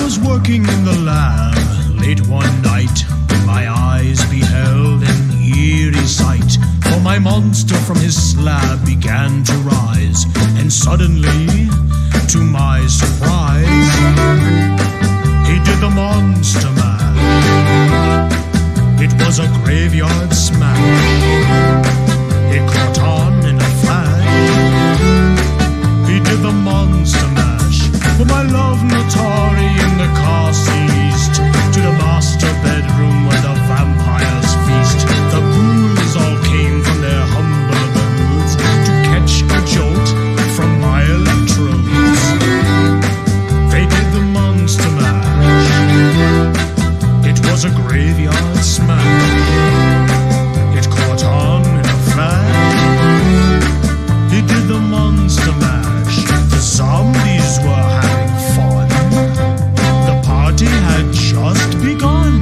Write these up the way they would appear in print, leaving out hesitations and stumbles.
was working in the lab late one night when my eyes beheld an eerie sight. For my monster from his slab began to rise, and suddenly, to my surprise, he did the monster mash. It was a graveyard smash. It caught on in a flash. He did the monster mash. But my love Natari in the car seized to the master bedroom where the vampires feast. The ghouls all came from their humble abodes to catch a jolt from my electrodes. They did the monster mash. It was a graveyard smash. It caught on in a flash. He did the monster mash. The zombies were having fun. The party had just begun.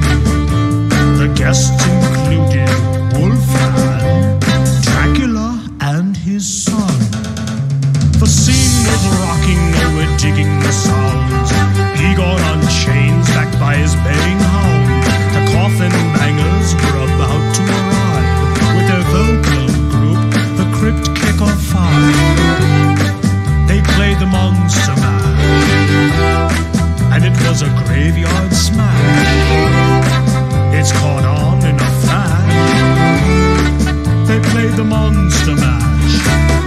The guests included Wolfman, Dracula, and his son. The scene was rocking, they were digging the sounds. Egon on chains, backed by his baying hound. The coffin bangers were about to arrive with their vocal group, the Crypt Kicker 5. They played the monster mash, and it was a graveyard smash. It's caught on in a flash. They played the monster mash.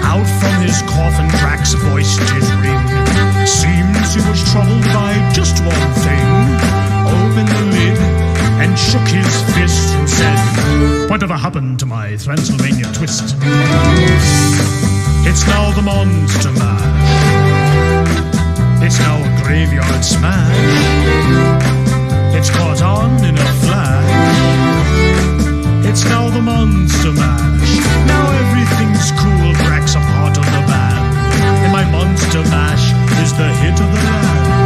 Out from his coffin, Drax's voice did ring. Seems he was troubled by just one thing. Opened the lid and shook his fist and said, "Whatever happened to my Transylvania twist?" It's now the monster mash. It's now a graveyard smash. It's caught on in a flash. It's now the monster mash. Now everything's cool, Drax a part of the band. And my monster mash is the hit of the land.